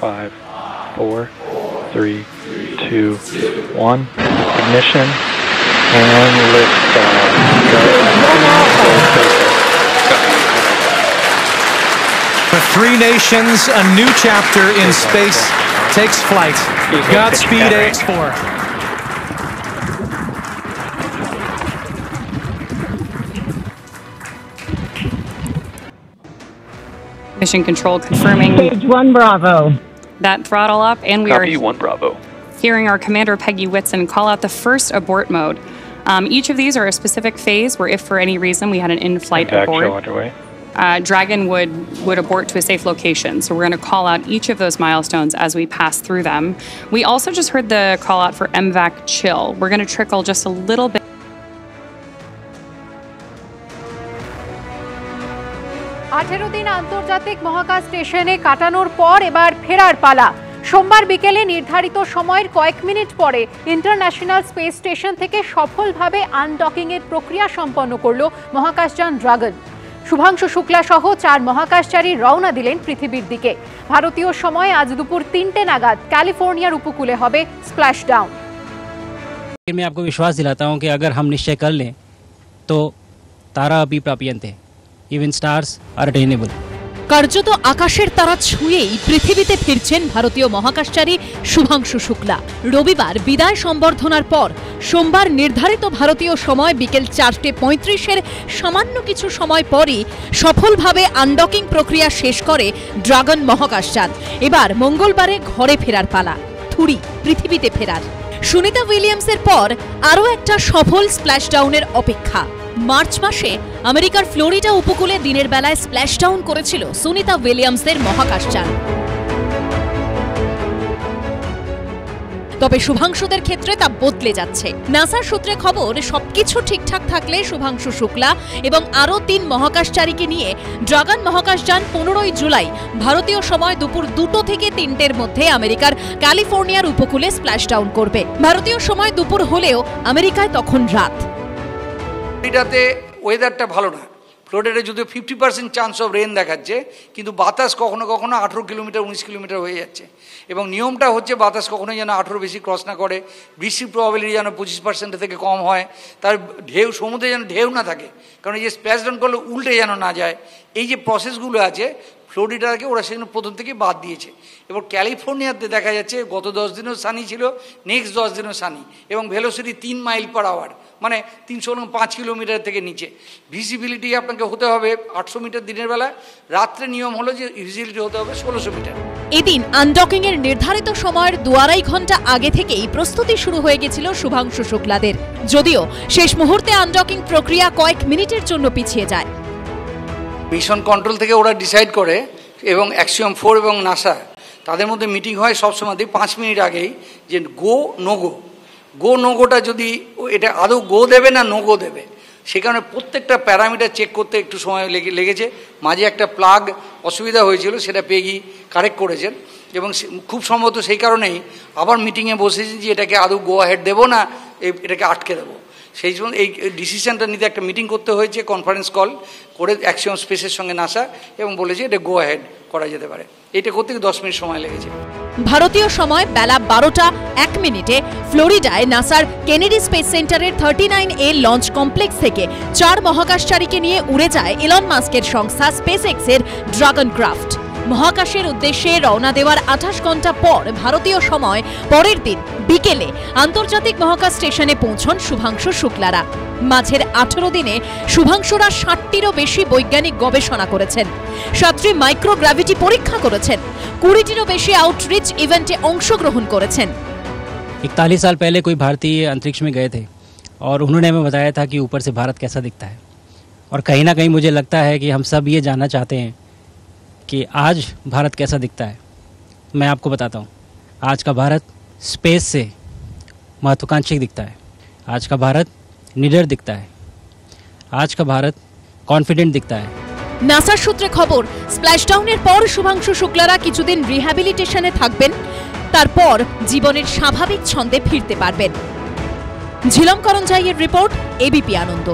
5, 4, 3, 2, 1. Ignition and liftoff. For three nations, a new chapter in space takes flight. Godspeed, AX4. Mission control confirming Stage 1 Bravo. that throttle up, and we Copy are 1 Bravo. hearing our commander Peggy Whitson call out the first abort mode. Each of these are a specific phase where if for any reason we had an in-flight Impact show abort, underway. Dragon would abort to a safe location. So we're going to call out each of those milestones as we pass through them. We also just heard the call out for MVAC chill. We're going to trickle just a little bit. 18 দিন আন্তর্জাতিক মহাকাশ স্টেশনে কাটানোর পর এবার ফেরার পালা। সোমবার বিকেলে নির্ধারিত সময়ের কয়েক মিনিট পরে ইন্টারন্যাশনাল স্পেস স্টেশন থেকে সফলভাবে আনডকিং এর প্রক্রিয়া সম্পন্ন করল মহাকাশযান ড্রাগন। শুভাংশু শুক্লা সহ 4 মহাকাশচারী রওনা দিলেন পৃথিবীর দিকে। ভারতীয় সময় আজ দুপুর 3টে নাগাদ ক্যালিফোর্নিয়ার উপকূলে হবে স্প্ল্যাশ ডাউন। मैं आपको विश्वास दिलाता हूं कि अगर हम निश्चय कर लें तो तारा अभी प्राप्यन्ते इवन स्टार्स आर अटेनेबल। কার্যত আকাশের তারা ছুঁয়েই পৃথিবীতে ফিরছেন ভারতীয় মহাকাশচারী শুভাংশু শুক্লা। রবিবার বিদায় সম্বর্ধনার পর সোমবার নির্ধারিত ভারতীয় সময় বিকেল 4:35-এর সামান্য কিছু সময় পরই সফলভাবে আনডকিং প্রক্রিয়া শেষ করে ড্রাগন মহাকাশযান। এবার মঙ্গলবারে ঘরে ফেরার পালা, থুড়ি পৃথিবীতে ফেরার। সুনিতা উইলিয়ামসের পর আরও একটা সফল স্প্ল্যাশডাউনের অপেক্ষা। মার্চ মাসে আমেরিকার ফ্লোরিডা উপকূলে দিনের বেলায় স্প্ল্যাশডাউন করেছিল সুনিতা উইলিয়ামসের মহাকাশযান। তবে শুভাংশুদের ক্ষেত্রে তা বদলে যাচ্ছে। নাসার সূত্রে খবর, সবকিছু ঠিকঠাক থাকলে শুভাংশু শুক্লা এবং আরও 3 মহাকাশচারীকে নিয়ে ড্রাগন মহাকাশযান 15ই জুলাই ভারতীয় সময় দুপুর 2টো থেকে 3টের মধ্যে আমেরিকার ক্যালিফোর্নিয়ার উপকূলে স্প্ল্যাশডাউন করবে। ভারতীয় সময় দুপুর হলেও আমেরিকায় তখন রাত। ফ্লোরিডাতে ওয়েদারটা ভালো না। ফ্লোরিডাতে যদিও 50% চান্স অফ রেন দেখাচ্ছে, কিন্তু বাতাস কখনো কখনো 18 কিলোমিটার 19 কিলোমিটার হয়ে যাচ্ছে। এবং নিয়মটা হচ্ছে বাতাস কখনোই যেন 18 বেশি ক্রস না করে, বৃষ্টির প্রবাবিলিটি যেন 25% থেকে কম হয়, তার ঢেউ সমুদ্রে যেন ঢেউ না থাকে, কারণ এই যে স্প্ল্যাশডাউন করলে উল্টে যেন না যায়। এই যে প্রসেসগুলো আছে ফ্লোরিডাকে ওরা সেখানে প্রথম থেকেই বাদ দিয়েছে। এবার ক্যালিফোর্নিয়াতে দেখা যাচ্ছে গত 10 দিনও সানি ছিল, নেক্সট 10 দিনও সানি, এবং ভেলোসিটি 3 মাইল পার আওয়ার, মানে 305 কিলোমিটার থেকে নিচে। ভিজিবিলিটি আপনাকে হতে হবে 800 মিটার দিনের বেলা, রাত্রে নিয়ম হলো যে ভিজিবিলিটি হতে হবে 1600 মিটার। এদিন আনডকিং এর নির্ধারিত সময়ের 2-2.5 ঘন্টা আগে থেকেই প্রস্তুতি শুরু হয়ে গেছিল শুভাংশু শুক্লাদের। যদিও শেষ মুহূর্তে আনডকিং প্রক্রিয়া কয়েক মিনিটের জন্য পিছিয়ে যায়। মিশন কন্ট্রোল থেকে ওরা ডিসাইড করে, এবং অ্যাক্সিওম 4 এবং নাসা তাদের মধ্যে মিটিং হয় সবসময় 5 মিনিট আগেই, যে গো নো গো। গো নো গোটা যদি এটা আদৌ গো দেবে না নো গো দেবে, সে কারণে প্রত্যেকটা প্যারামিটার চেক করতে একটু সময় লেগেছে। মাঝে একটা প্লাগ অসুবিধা হয়েছিল, সেটা পেগি কারেক্ট করেছেন, এবং খুব সম্ভবত সেই কারণেই আবার মিটিংয়ে বসেছি যে এটাকে আদৌ গো হেড দেবো না এটাকে আটকে দেবো। সেই জন্য এই ডিসিশনটা নিতে একটা মিটিং করতে হয়েছে, কনফারেন্স কল করে অ্যাক্সিওম স্পেসের সঙ্গে নাসা, এবং বলেছে এটা গো হেড করা যেতে পারে। এটা করতে 10 মিনিট সময় লেগেছে। ভারতীয় সময় বেলা 12:01 ফ্লোরিডায় নাসার কেনেডি স্পেস সেন্টারের 39A লঞ্চ কমপ্লেক্স থেকে 4 মহাকাশচারীকে নিয়ে উড়ে যায় ইলন মাস্কের সংস্থা স্পেসএক্সের ড্রাগন ক্রাফট। মহাকাশের উদ্দেশ্যে রওনা দেওয়ার 28 ঘন্টা পর ভারতীয় সময় পরের দিন বিকেলে আন্তর্জাতিক মহাকাশ স্টেশনে পৌঁছন শুভাংশু শুক্লারা। মাঝের 18 দিনে শুভাংশুরা 60টিরও বেশি বৈজ্ঞানিক গবেষণা করেছেন, 7টি মাইক্রোগ্র্যাভিটি পরীক্ষা করেছেন, 20টিরও বেশি আউটরিচ ইভেন্টে অংশগ্রহণ করেছেন। 41 साल पहले कोई भारतीय अंतरिक्ष में गए थे और उन्होंने हमें बताया था कि ऊपर से भारत कैसा दिखता है, और कहीं ना कहीं मुझे लगता है कि हम सब ये जानना चाहते हैं कि आज भारत कैसा दिखता है। मैं आपको बताता हूँ, आज का भारत स्पेस से महत्वाकांक्षी दिखता है, आज का भारत निडर दिखता है, आज का भारत कॉन्फिडेंट दिखता है। নাসার সূত্রে খবর, স্প্ল্যাশডাউনের পর শুভাংশু শুক্লারা কিছুদিন রিহ্যাবিলিটেশনে থাকবেন, তারপর জীবনের স্বাভাবিক ছন্দে ফিরতে পারবেন। ঝিলম করঞ্জাইয়ের রিপোর্ট, এবিপি আনন্দ।